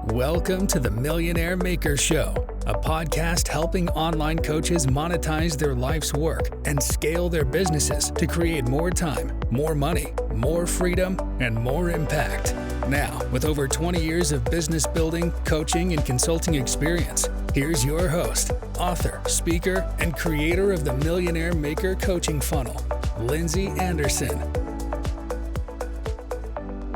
Welcome to the Millionaire Maker Show, a podcast helping online coaches monetize their life's work and scale their businesses to create more time, more money, more freedom, and more impact. Now, with over 20 years of business building, coaching, and consulting experience, here's your host, author, speaker, and creator of the Millionaire Maker coaching funnel, Lindsey Anderson.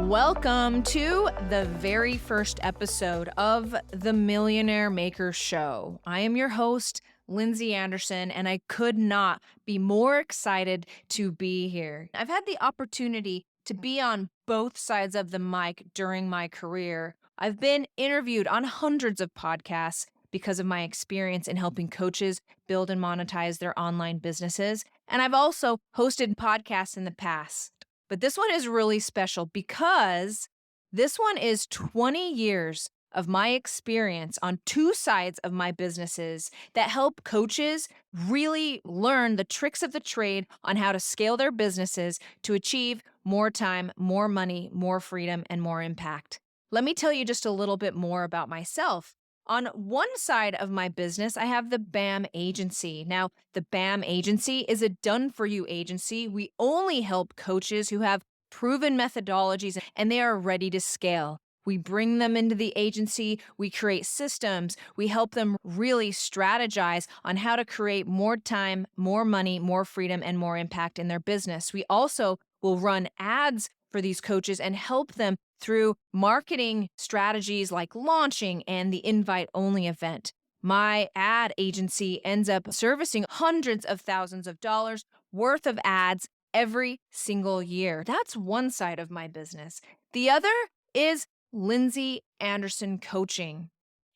Welcome to the very first episode of the Millionaire Maker Show. I am your host, Lindsey Anderson, and I could not be more excited to be here. I've had the opportunity to be on both sides of the mic during my career. I've been interviewed on hundreds of podcasts because of my experience in helping coaches build and monetize their online businesses. And I've also hosted podcasts in the past. But this one is really special because this one is 20 years of my experience on two sides of my businesses that help coaches really learn the tricks of the trade on how to scale their businesses to achieve more time, more money, more freedom, and more impact. Let me tell you just a little bit more about myself. On one side of my business, I have the BAM agency. Now, the BAM agency is a done-for-you agency. We only help coaches who have proven methodologies and they are ready to scale. We bring them into the agency, we create systems, we help them really strategize on how to create more time, more money, more freedom, and more impact in their business. We also will run ads for these coaches and help them through marketing strategies like launching and the invite-only event. My ad agency ends up servicing hundreds of thousands of dollars worth of ads every single year. That's one side of my business. The other is Lindsey Anderson Coaching.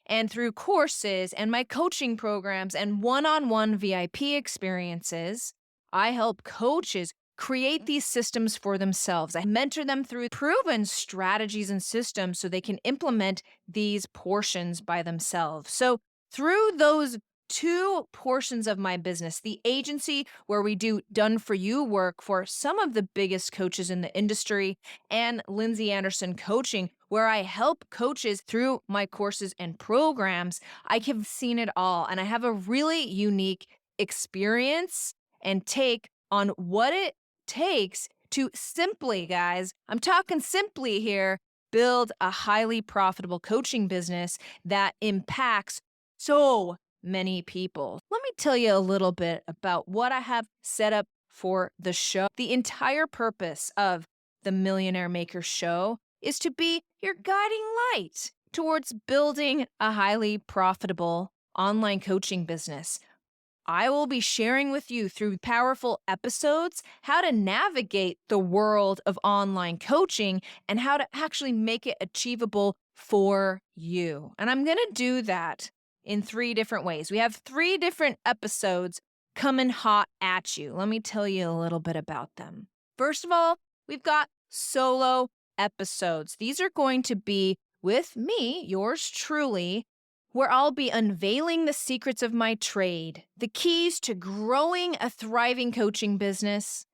And through courses and my coaching programs and one-on-one VIP experiences, I help coaches create these systems for themselves. I mentor them through proven strategies and systems so they can implement these portions by themselves. So through those two portions of my business, the agency where we do done-for-you work for some of the biggest coaches in the industry, and Lindsey Anderson Coaching, where I help coaches through my courses and programs, I have seen it all. And I have a really unique experience and take on what it takes to simply, guys, I'm talking simply here, build a highly profitable coaching business that impacts so many people. Let me tell you a little bit about what I have set up for the show. The entire purpose of the Millionaire Maker Show is to be your guiding light towards building a highly profitable online coaching business. I will be sharing with you through powerful episodes how to navigate the world of online coaching and how to actually make it achievable for you. And I'm going to do that in 3 different ways. We have 3 different episodes coming hot at you. Let me tell you a little bit about them. First of all, we've got solo episodes. These are going to be with me, yours truly, where I'll be unveiling the secrets of my trade, the keys to growing a thriving coaching business.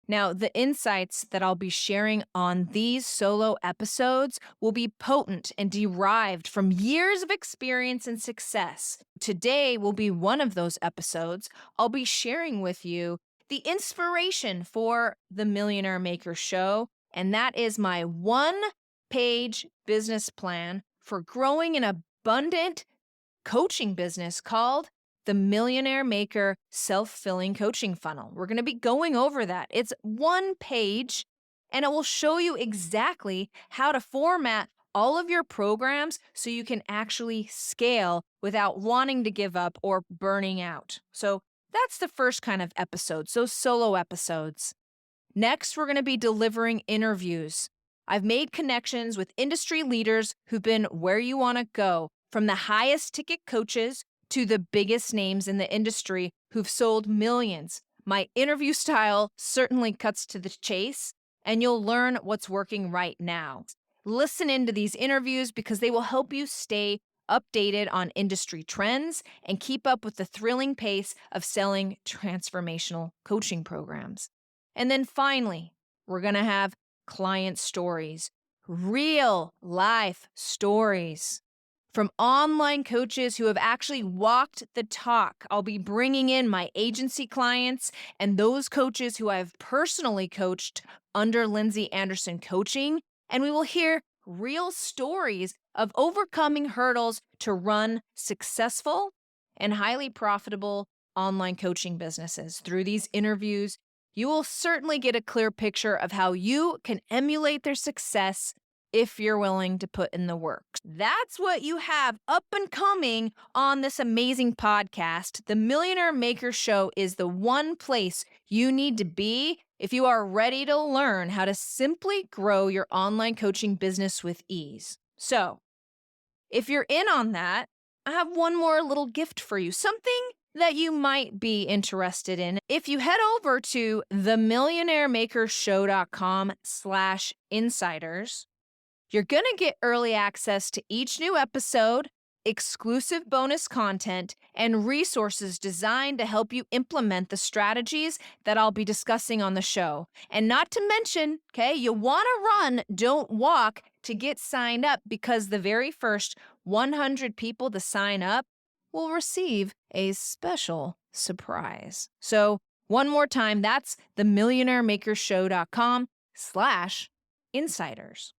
Now, the insights that I'll be sharing on these solo episodes will be potent and derived from years of experience and success. Today will be one of those episodes. I'll be sharing with you the inspiration for the Millionaire Maker Show, and that is my 1-page business plan for growing an abundant coaching business called the Millionaire Maker Self-Filling Coaching Funnel. We're going to be going over that. It's 1 page, and it will show you exactly how to format all of your programs so you can actually scale without wanting to give up or burning out. So that's the first kind of episode, so solo episodes. Next, we're going to be delivering interviews. I've made connections with industry leaders who've been where you want to go, from the highest ticket coaches to the biggest names in the industry who've sold millions. My interview style certainly cuts to the chase, and you'll learn what's working right now. Listen into these interviews because they will help you stay updated on industry trends and keep up with the thrilling pace of selling transformational coaching programs. And then finally, we're going to have client stories, real life stories from online coaches who have actually walked the talk. I'll be bringing in my agency clients and those coaches who I've personally coached under Lindsey Anderson coaching, and we will hear real stories of overcoming hurdles to run successful and highly profitable online coaching businesses. Through these interviews, you will certainly get a clear picture of how you can emulate their success if you're willing to put in the work. That's what you have up and coming on this amazing podcast. The Millionaire Maker Show is the one place you need to be if you are ready to learn how to simply grow your online coaching business with ease. So, if you're in on that, I have one more little gift for you, something that you might be interested in. If you head over to themillionairemakershow.com/insiders, you're going to get early access to each new episode, exclusive bonus content, and resources designed to help you implement the strategies that I'll be discussing on the show. And not to mention, you want to run, don't walk to get signed up, because the very first 100 people to sign up will receive a special surprise. So one more time, that's themillionairemakershow.com/insiders.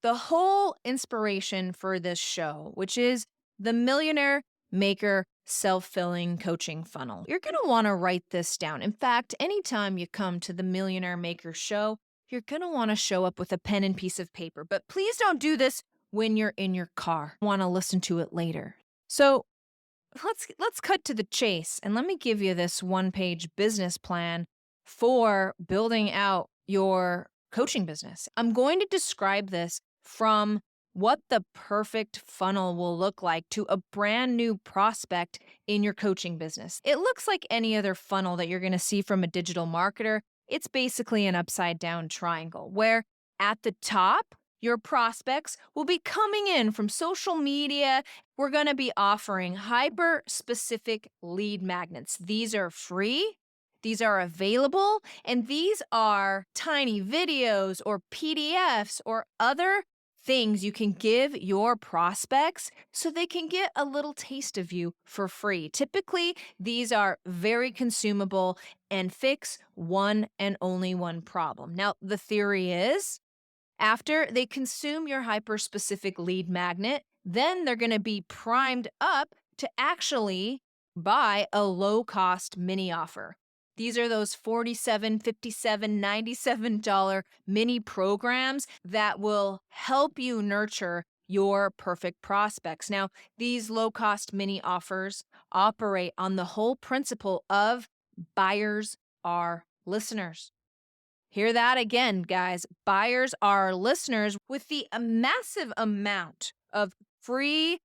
The whole inspiration for this show, which is the Millionaire Maker self-filling coaching funnel. You're going to want to write this down. In fact, anytime you come to the Millionaire Maker Show, you're going to want to show up with a pen and piece of paper. But please don't do this when you're in your car. Want to listen to it later. So let's cut to the chase, and let me give you this one-page business plan for building out your coaching business. I'm going to describe this from what the perfect funnel will look like to a brand new prospect in your coaching business. It looks like any other funnel that you're going to see from a digital marketer. It's basically an upside down triangle where at the top, your prospects will be coming in from social media. We're going to be offering hyper-specific lead magnets. These are free, these are available, and these are tiny videos or PDFs or other things you can give your prospects so they can get a little taste of you for free. Typically, these are very consumable and fix one and only one problem. Now, the theory is, after they consume your hyper-specific lead magnet, then they're going to be primed up to actually buy a low-cost mini offer. These are those $47, $57, $97 mini programs that will help you nurture your perfect prospects. Now, these low-cost mini offers operate on the whole principle of buyers are listeners. Hear that again, guys. Buyers are listeners. With the massive amount of free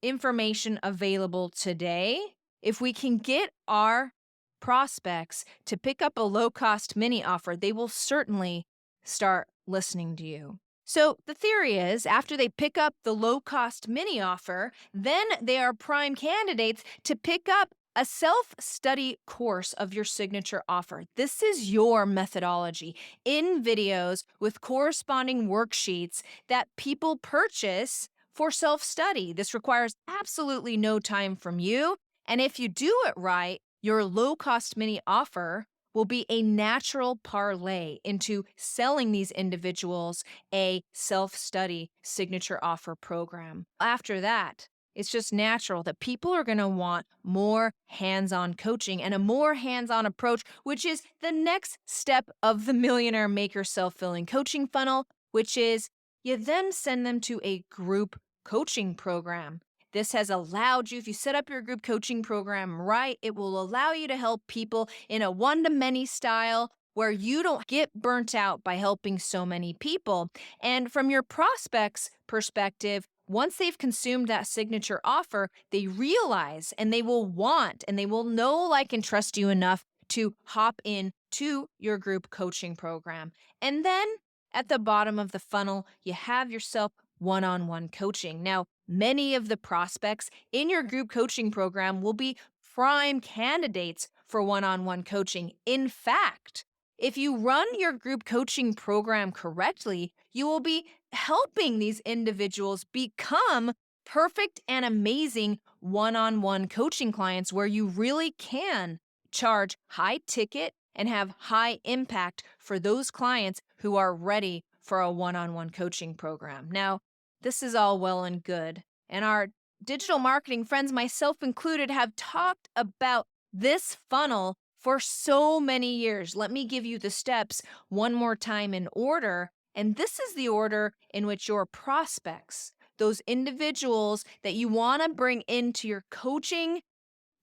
information available today, if we can get our prospects to pick up a low-cost mini offer, they will certainly start listening to you. So the theory is, after they pick up the low-cost mini offer, then they are prime candidates to pick up a self-study course of your signature offer. This is your methodology in videos with corresponding worksheets that people purchase for self-study. This requires absolutely no time from you. And if you do it right, your low-cost mini offer will be a natural parlay into selling these individuals a self-study signature offer program. After that, it's just natural that people are going to want more hands-on coaching and a more hands-on approach, which is the next step of the Millionaire Maker self-filling coaching funnel, which is you then send them to a group coaching program. This has allowed you, if you set up your group coaching program right, it will allow you to help people in a one-to-many style where you don't get burnt out by helping so many people. And from your prospects' perspective, once they've consumed that signature offer, they realize and they will want and they will know, like, and trust you enough to hop in to your group coaching program. And then at the bottom of the funnel, you have yourself one-on-one coaching. Now, many of the prospects in your group coaching program will be prime candidates for one-on-one coaching. In fact, if you run your group coaching program correctly, you will be helping these individuals become perfect and amazing one-on-one coaching clients where you really can charge high ticket and have high impact for those clients who are ready for a one-on-one coaching program. Now, this is all well and good, and our digital marketing friends, myself included, have talked about this funnel for so many years. Let me give you the steps one more time in order. And this is the order in which your prospects, those individuals that you want to bring into your coaching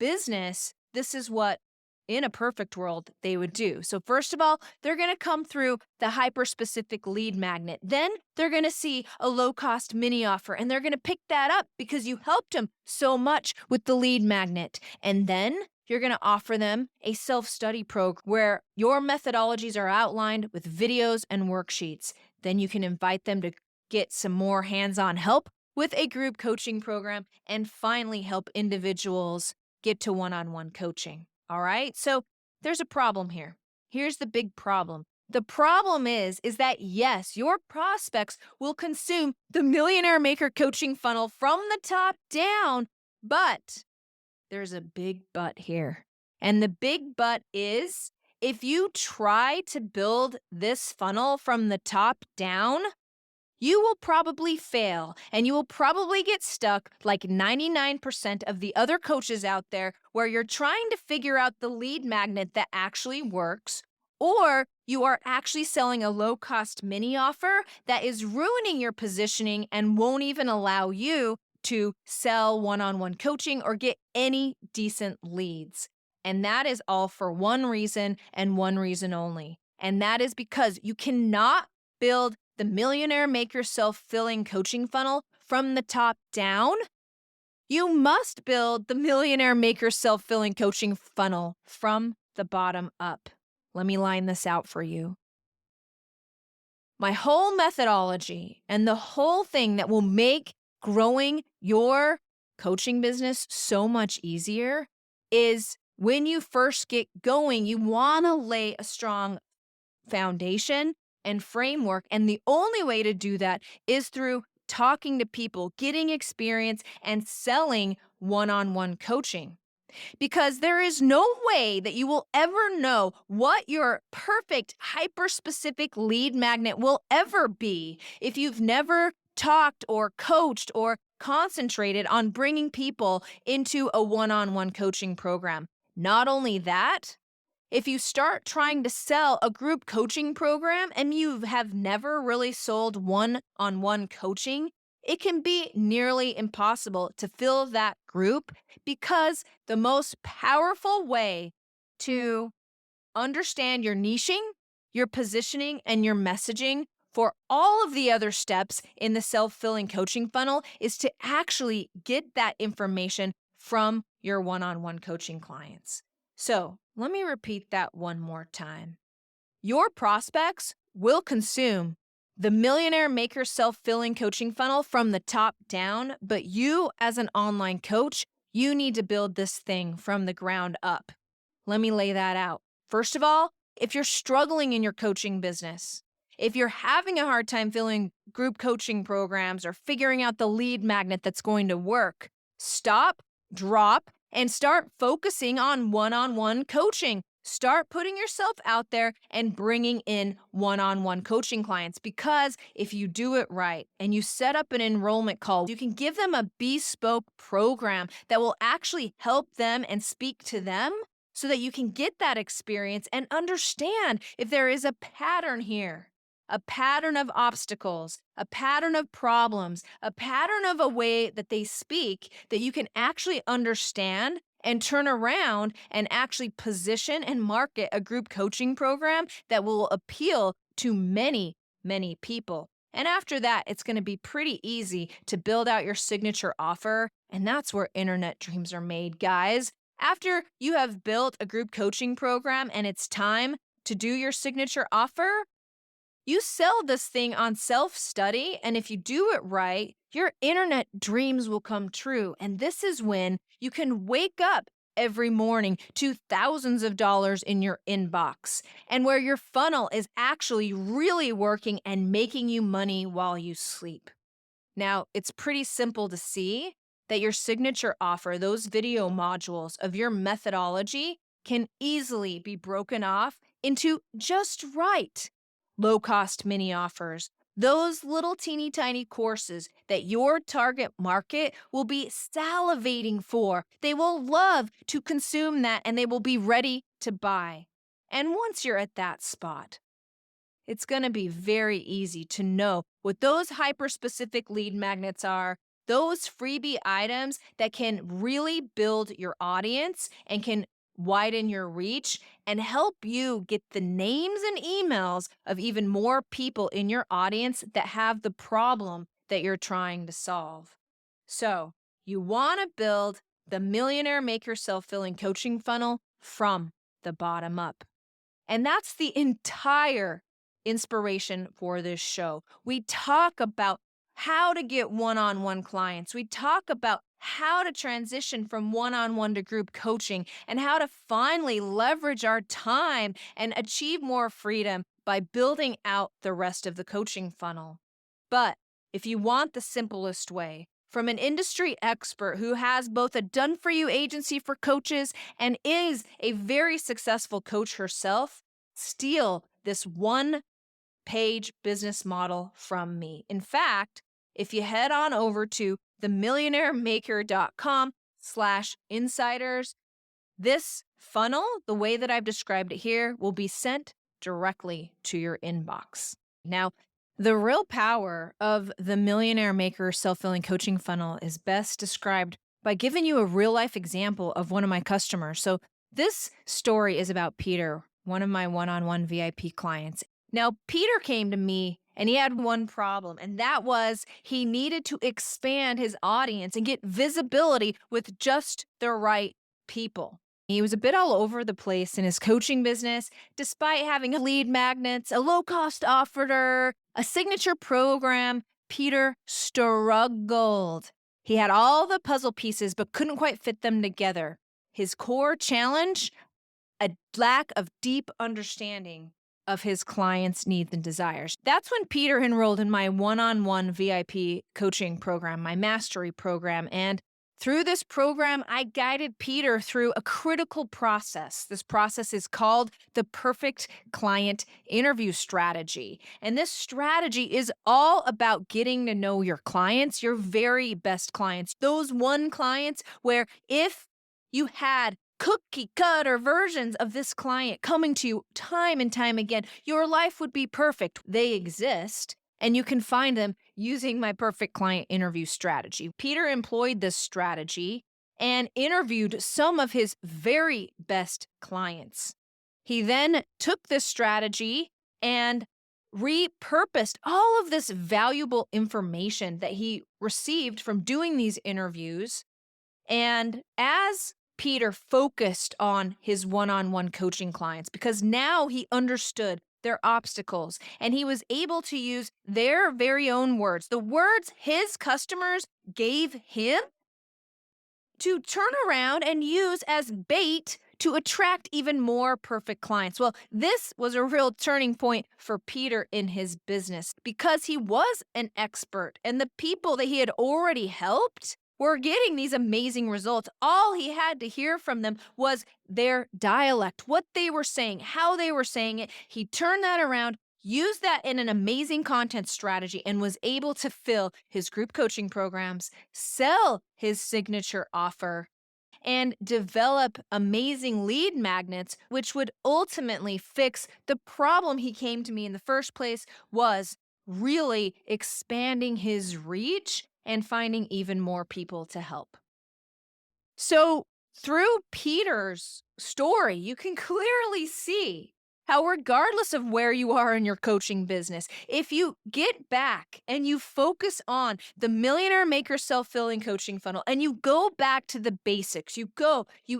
business, this is what in a perfect world they would do. So first of all, they're going to come through the hyper-specific lead magnet. Then they're going to see a low-cost mini offer, and they're going to pick that up because you helped them so much with the lead magnet. And then you're going to offer them a self-study program where your methodologies are outlined with videos and worksheets. Then you can invite them to get some more hands-on help with a group coaching program, and finally help individuals get to one-on-one coaching. All right? So there's a problem here. Here's the big problem. The problem is that yes, your prospects will consume the Millionaire Maker coaching funnel from the top down, but there's a big but here. And the big but is if you try to build this funnel from the top down, you will probably fail, and you will probably get stuck like 99% of the other coaches out there where you're trying to figure out the lead magnet that actually works, or you are actually selling a low-cost mini offer that is ruining your positioning and won't even allow you to sell one-on-one coaching or get any decent leads. And that is all for one reason and one reason only. And that is because you cannot build the Millionaire Maker self-filling coaching funnel from the top down. You must build the Millionaire Maker self-filling coaching funnel from the bottom up. Let me line this out for you. My whole methodology and the whole thing that will make growing your coaching business so much easier is when you first get going, you want to lay a strong foundation and framework. And the only way to do that is through talking to people, getting experience, and selling one-on-one coaching. Because there is no way that you will ever know what your perfect hyper-specific lead magnet will ever be if you've never talked or coached or concentrated on bringing people into a one-on-one coaching program. Not only that, if you start trying to sell a group coaching program and you have never really sold one-on-one coaching, it can be nearly impossible to fill that group because the most powerful way to understand your niching, your positioning, and your messaging for all of the other steps in the self-filling coaching funnel is to actually get that information from your one-on-one coaching clients. So let me repeat that one more time. Your prospects will consume the Millionaire Maker self-filling coaching funnel from the top down, but you as an online coach, you need to build this thing from the ground up. Let me lay that out. First of all, if you're struggling in your coaching business, if you're having a hard time filling group coaching programs or figuring out the lead magnet that's going to work, stop, drop, and start focusing on one-on-one coaching. Start putting yourself out there and bringing in one-on-one coaching clients, because if you do it right and you set up an enrollment call, you can give them a bespoke program that will actually help them and speak to them so that you can get that experience and understand if there is a pattern here. A pattern of obstacles, a pattern of problems, a pattern of a way that they speak that you can actually understand and turn around and actually position and market a group coaching program that will appeal to many, many people. And after that, it's going to be pretty easy to build out your signature offer. And that's where internet dreams are made, guys. After you have built a group coaching program and it's time to do your signature offer, you sell this thing on self-study, and if you do it right, your internet dreams will come true. And this is when you can wake up every morning to thousands of dollars in your inbox, and where your funnel is actually really working and making you money while you sleep. Now, it's pretty simple to see that your signature offer, those video modules of your methodology, can easily be broken off into just right low-cost mini offers. Those little teeny tiny courses that your target market will be salivating for. They will love to consume that and they will be ready to buy. And once you're at that spot, it's going to be very easy to know what those hyper-specific lead magnets are, those freebie items that can really build your audience and can widen your reach and help you get the names and emails of even more people in your audience that have the problem that you're trying to solve. So, you want to build the Millionaire Maker self-filling coaching funnel from the bottom up. And that's the entire inspiration for this show. We talk about how to get one-on-one clients. We talk about how to transition from one-on-one to group coaching and how to finally leverage our time and achieve more freedom by building out the rest of the coaching funnel. But if you want the simplest way, from an industry expert who has both a done-for-you agency for coaches and is a very successful coach herself, steal this one-page business model from me. In fact, if you head on over to themillionairemaker.com/insiders, this funnel, the way that I've described it here, will be sent directly to your inbox. Now, the real power of the Millionaire Maker self-filling coaching funnel is best described by giving you a real-life example of one of my customers. So this story is about Peter, one of my one-on-one VIP clients. Now, Peter came to me and he had one problem, and that was he needed to expand his audience and get visibility with just the right people. He was a bit all over the place in his coaching business, despite having lead magnets, a low-cost offer, a signature program. Peter struggled. He had all the puzzle pieces, but couldn't quite fit them together. His core challenge, a lack of deep understanding of his clients' needs and desires. That's when Peter enrolled in my one-on-one VIP coaching program, my mastery program, and through this program, I guided Peter through a critical process. This process is called the perfect client interview strategy. And this strategy is all about getting to know your clients, your very best clients, those one clients where if you had cookie cutter versions of this client coming to you time and time again, your life would be perfect. They exist. And you can find them using my perfect client interview strategy. Peter employed this strategy and interviewed some of his very best clients. He then took this strategy and repurposed all of this valuable information that he received from doing these interviews. And as Peter focused on his one-on-one coaching clients, because now he understood their obstacles, and he was able to use their very own words, the words his customers gave him, to turn around and use as bait to attract even more perfect clients. Well, this was a real turning point for Peter in his business because he was an expert, and the people that he had already helped were getting these amazing results. All he had to hear from them was their dialect, what they were saying, how they were saying it. He turned that around, used that in an amazing content strategy, and was able to fill his group coaching programs, sell his signature offer, and develop amazing lead magnets, which would ultimately fix the problem he came to me in the first place, was really expanding his reach and finding even more people to help. So through Peter's story, you can clearly see how regardless of where you are in your coaching business, if you get back and you focus on the Millionaire Maker self-filling coaching funnel and you go back to the basics, you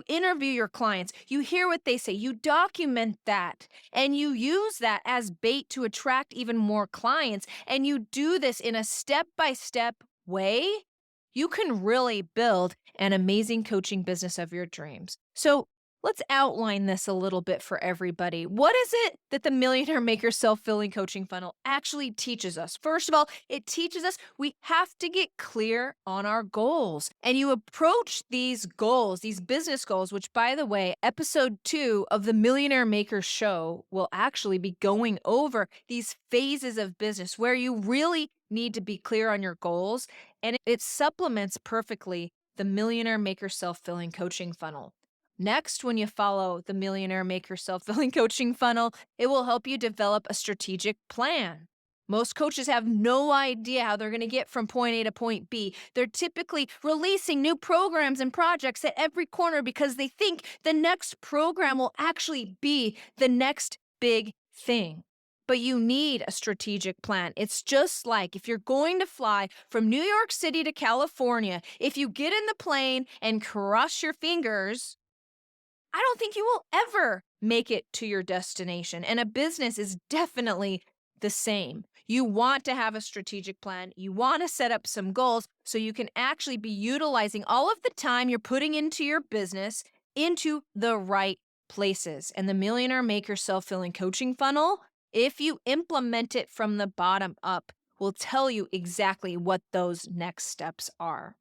interview your clients, you hear what they say, you document that, and you use that as bait to attract even more clients, and you do this in a step-by-step way, you can really build an amazing coaching business of your dreams. So let's outline this a little bit for everybody. What is it that the Millionaire Maker self-filling coaching funnel actually teaches us? First of all, it teaches us we have to get clear on our goals. And you approach these goals, these business goals, which, by the way, episode 2 of the Millionaire Maker Show will actually be going over these phases of business where you really need to be clear on your goals. And it supplements perfectly the Millionaire Maker self-filling coaching funnel. Next, when you follow the Millionaire Maker self-filling coaching funnel, it will help you develop a strategic plan. Most coaches have no idea how they're going to get from point A to point B. They're typically releasing new programs and projects at every corner because they think the next program will actually be the next big thing. But you need a strategic plan. It's just like if you're going to fly from New York City to California, if you get in the plane and cross your fingers, I don't think you will ever make it to your destination. And a business is definitely the same. You want to have a strategic plan. You want to set up some goals so you can actually be utilizing all of the time you're putting into your business into the right places. And the Millionaire Maker self-filling coaching funnel, if you implement it from the bottom up, will tell you exactly what those next steps are.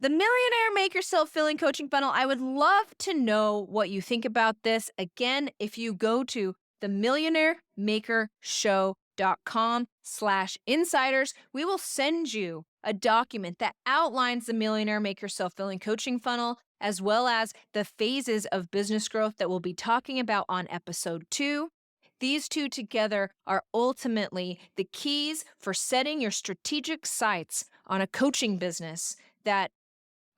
The Millionaire Maker self-filling coaching funnel, I would love to know what you think about this. Again, if you go to themillionairemakershow.com/insiders, we will send you a document that outlines the Millionaire Maker self-filling coaching funnel, as well as the phases of business growth that we'll be talking about on episode 2. These two together are ultimately the keys for setting your strategic sights on a coaching business that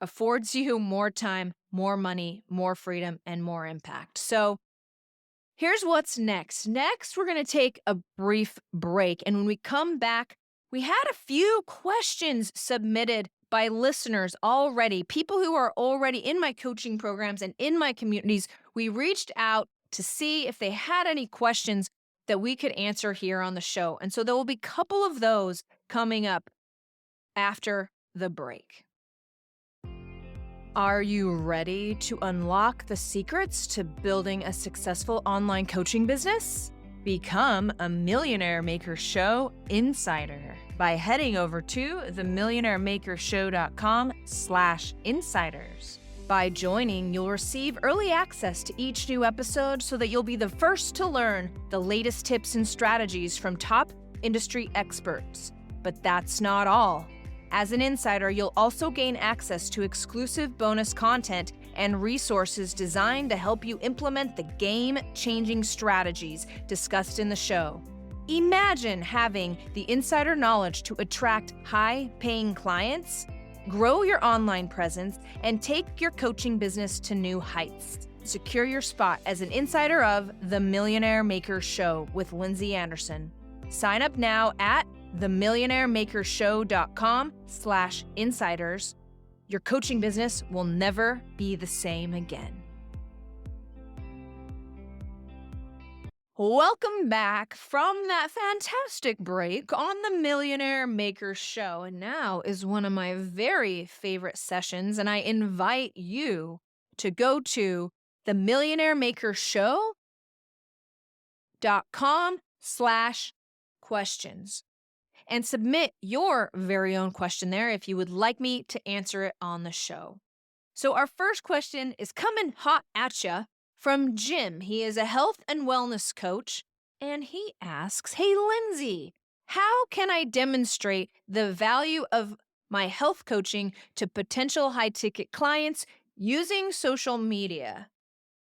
affords you more time, more money, more freedom, and more impact. So here's what's next. Next, we're going to take a brief break. And when we come back, we had a few questions submitted by listeners already, people who are already in my coaching programs and in my communities. We reached out to see if they had any questions that we could answer here on the show. And so there will be a couple of those coming up after the break. Are you ready to unlock the secrets to building a successful online coaching business? Become a Millionaire Maker Show insider by heading over to themillionairemakershow.com/insiders. By joining, you'll receive early access to each new episode so that you'll be the first to learn the latest tips and strategies from top industry experts. But that's not all. As an insider, you'll also gain access to exclusive bonus content and resources designed to help you implement the game-changing strategies discussed in the show. Imagine having the insider knowledge to attract high-paying clients, grow your online presence, and take your coaching business to new heights. Secure your spot as an insider of The Millionaire Maker Show with Lindsey Anderson. Sign up now at themillionairemakershow.com/insiders. Your coaching business will never be the same again. Welcome back from that fantastic break on the Millionaire Maker Show. And now is one of my very favorite sessions, and I invite you to go to themillionairemakershow.com/questions. and submit your very own question there if you would like me to answer it on the show. So our first question is coming hot at ya from Jim. He is a health and wellness coach, and he asks, "Hey, Lindsey, how can I demonstrate the value of my health coaching to potential high-ticket clients using social media?"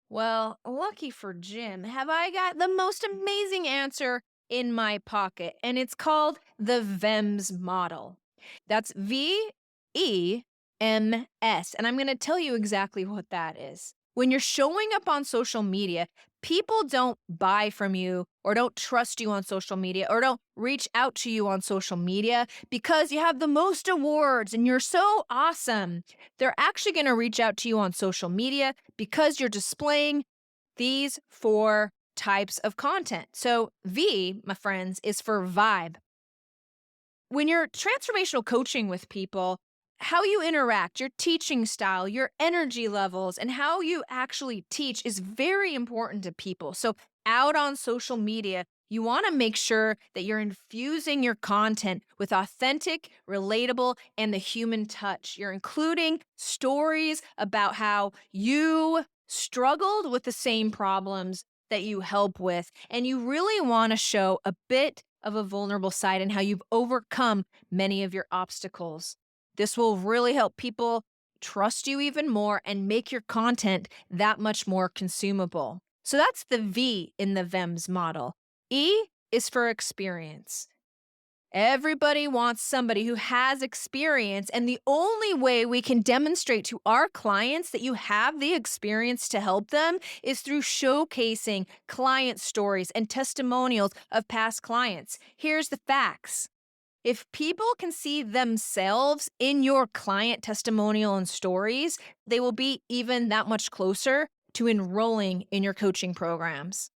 Well, lucky for Jim, have I got the most amazing answer in my pocket, and it's called the VEMS model. That's VEMS, and I'm going to tell you exactly what that is. When you're showing up on social media, people don't buy from you or don't trust you on social media or don't reach out to you on social media because you have the most awards and you're so awesome. They're actually going to reach out to you on social media because you're displaying these 4 types of content. So V, my friends, is for vibe. When you're transformational coaching with people, how you interact, your teaching style, your energy levels, and how you actually teach is very important to people. So, out on social media, you want to make sure that you're infusing your content with authentic, relatable, and the human touch. You're including stories about how you struggled with the same problems that you help with. And you really want to show a bit of a vulnerable side and how you've overcome many of your obstacles. This will really help people trust you even more and make your content that much more consumable. So that's the V in the VEMS model. E is for experience. Everybody wants somebody who has experience, and the only way we can demonstrate to our clients that you have the experience to help them is through showcasing client stories and testimonials of past clients. Here's the facts. If people can see themselves in your client testimonial and stories, they will be even that much closer to enrolling in your coaching programs.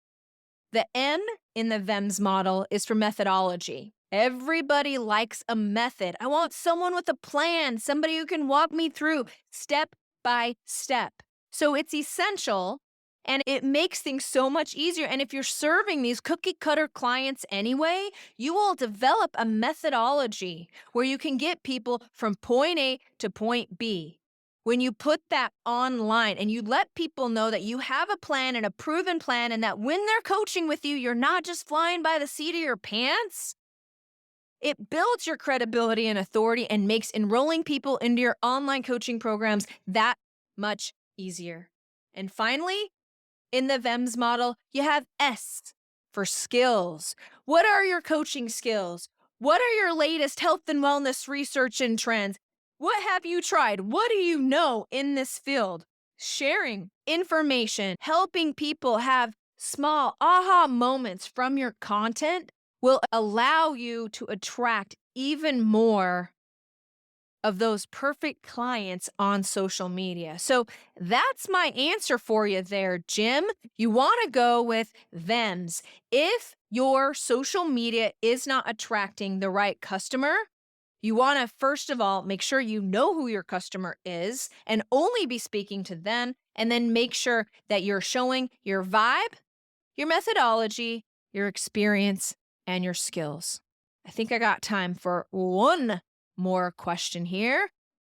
The N in the VEMS model is for methodology. Everybody likes a method. I want someone with a plan, somebody who can walk me through step by step. So it's essential and it makes things so much easier. And if you're serving these cookie cutter clients anyway, you will develop a methodology where you can get people from point A to point B. When you put that online and you let people know that you have a plan and a proven plan, and that when they're coaching with you, you're not just flying by the seat of your pants, it builds your credibility and authority and makes enrolling people into your online coaching programs that much easier. And finally, in the VEMS model, you have S for skills. What are your coaching skills? What are your latest health and wellness research and trends? What have you tried? What do you know in this field? Sharing information, helping people have small aha moments from your content will allow you to attract even more of those perfect clients on social media. So that's my answer for you there, Jim. You want to go with VEMS. If your social media is not attracting the right customer, you want to, first of all, make sure you know who your customer is and only be speaking to them, and then make sure that you're showing your vibe, your methodology, your experience, and your skills. I think I got time for one more question here.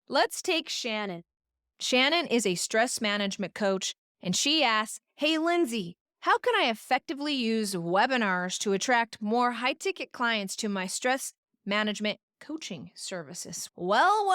Let's take Shannon. Shannon is a stress management coach, and she asks, "Hey, Lindsey, how can I effectively use webinars to attract more high-ticket clients to my stress management coaching services?" Well,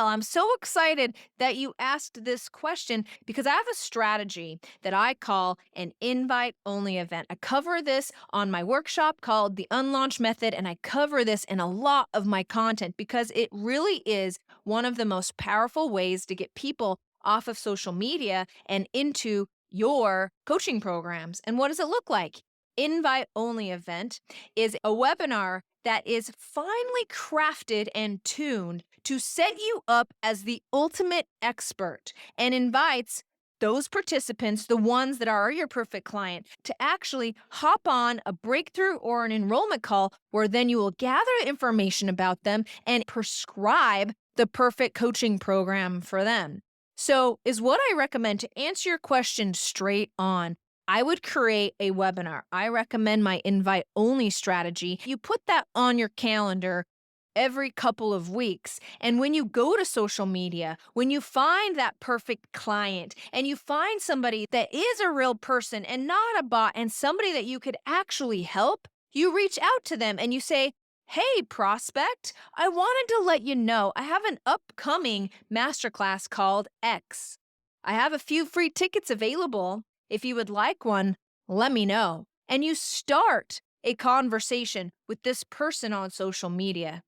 I'm so excited that you asked this question because I have a strategy that I call an invite-only event. I cover this on my workshop called The Unlaunch Method, and I cover this in a lot of my content because it really is one of the most powerful ways to get people off of social media and into your coaching programs. And what does it look like? Invite-only event is a webinar that is finely crafted and tuned to set you up as the ultimate expert and invites those participants, the ones that are your perfect client, to actually hop on a breakthrough or an enrollment call where then you will gather information about them and prescribe the perfect coaching program for them. So is what I recommend to answer your question straight on. I would create a webinar. I recommend my invite-only strategy. You put that on your calendar every couple of weeks. And when you go to social media, when you find that perfect client and you find somebody that is a real person and not a bot and somebody that you could actually help, you reach out to them and you say, "Hey, prospect, I wanted to let you know I have an upcoming masterclass called X. I have a few free tickets available. If you would like one, let me know." And you start a conversation with this person on social media.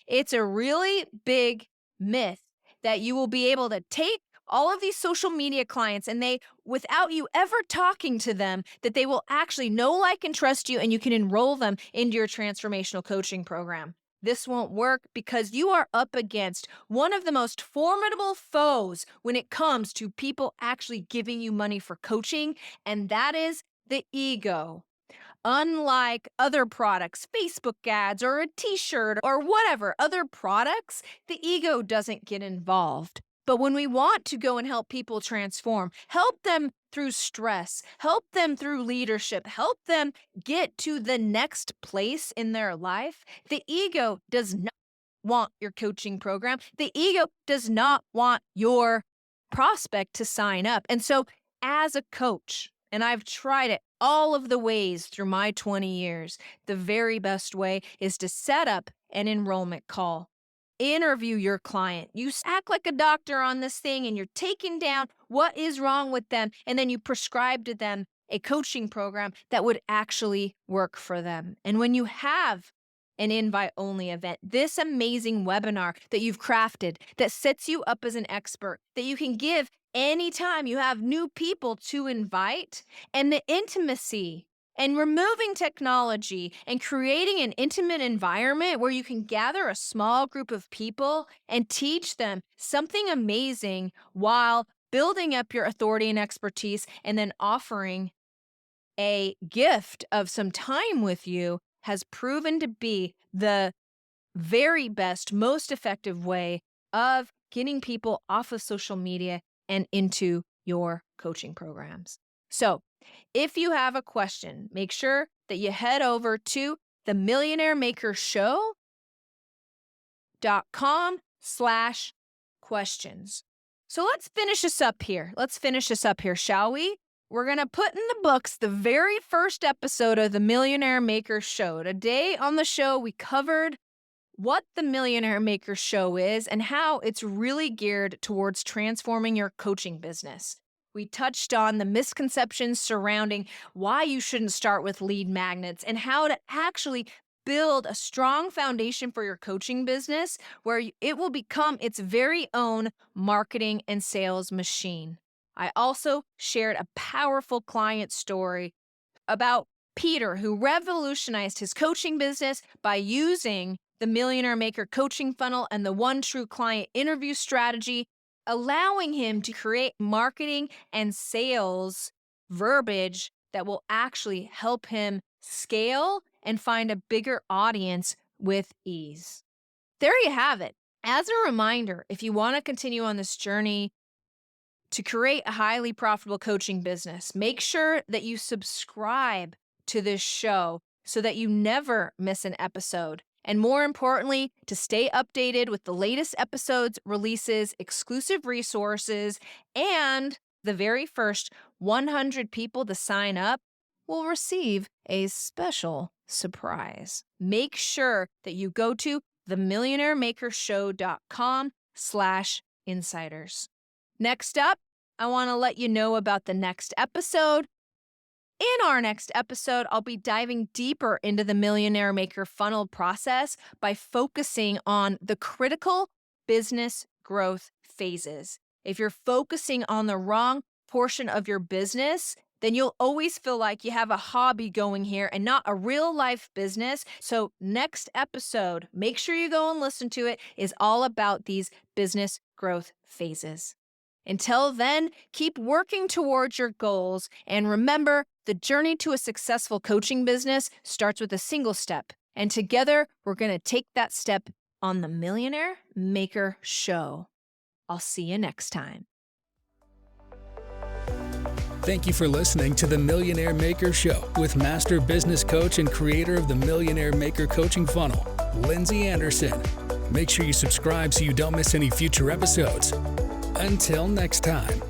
It's a really big myth that you will be able to take all of these social media clients and they, without you ever talking to them, that they will actually know, like, and trust you, and you can enroll them into your transformational coaching program. This won't work because you are up against one of the most formidable foes when it comes to people actually giving you money for coaching, and that is the ego. Unlike other products, Facebook ads or a t-shirt or whatever, other products, the ego doesn't get involved. But when we want to go and help people transform, help them through stress, help them through leadership, help them get to the next place in their life, the ego does not want your coaching program. The ego does not want your prospect to sign up. And so as a coach, and I've tried it all of the ways through my 20 years, the very best way is to set up an enrollment call. Interview your client. You act like a doctor on this thing and you're taking down what is wrong with them, and then you prescribe to them a coaching program that would actually work for them. And when you have an invite-only event, this amazing webinar that you've crafted that sets you up as an expert that you can give anytime you have new people to invite, and the intimacy and removing technology and creating an intimate environment where you can gather a small group of people and teach them something amazing while building up your authority and expertise, and then offering a gift of some time with you, has proven to be the very best, most effective way of getting people off of social media and into your coaching programs. So if you have a question, make sure that you head over to the Millionaire Maker Show.com/questions. So let's finish this up here. Shall we? We're going to put in the books the very first episode of the Millionaire Maker Show. Today on the show, we covered what the Millionaire Maker Show is and how it's really geared towards transforming your coaching business. We touched on the misconceptions surrounding why you shouldn't start with lead magnets and how to actually build a strong foundation for your coaching business where it will become its very own marketing and sales machine. I also shared a powerful client story about Peter, who revolutionized his coaching business by using the Millionaire Maker coaching funnel and the One True Client interview strategy, allowing him to create marketing and sales verbiage that will actually help him scale and find a bigger audience with ease. There you have it. As a reminder, if you want to continue on this journey to create a highly profitable coaching business, make sure that you subscribe to this show so that you never miss an episode. And more importantly, to stay updated with the latest episodes, releases, exclusive resources, and the very first 100 people to sign up will receive a special surprise. Make sure that you go to themillionairemakershow.com/insiders. Next up, I want to let you know about the next episode. In our next episode, I'll be diving deeper into the Millionaire Maker funnel process by focusing on the critical business growth phases. If you're focusing on the wrong portion of your business, then you'll always feel like you have a hobby going here and not a real life business. So next episode, make sure you go and listen to it, is all about these business growth phases. Until then, keep working towards your goals, and remember, the journey to a successful coaching business starts with a single step, and together we're going to take that step on the Millionaire Maker Show. I'll see you next time. Thank you for listening to the Millionaire Maker Show with master business coach and creator of the Millionaire Maker coaching funnel, Lindsey Anderson. Make sure you subscribe so you don't miss any future episodes. Until next time.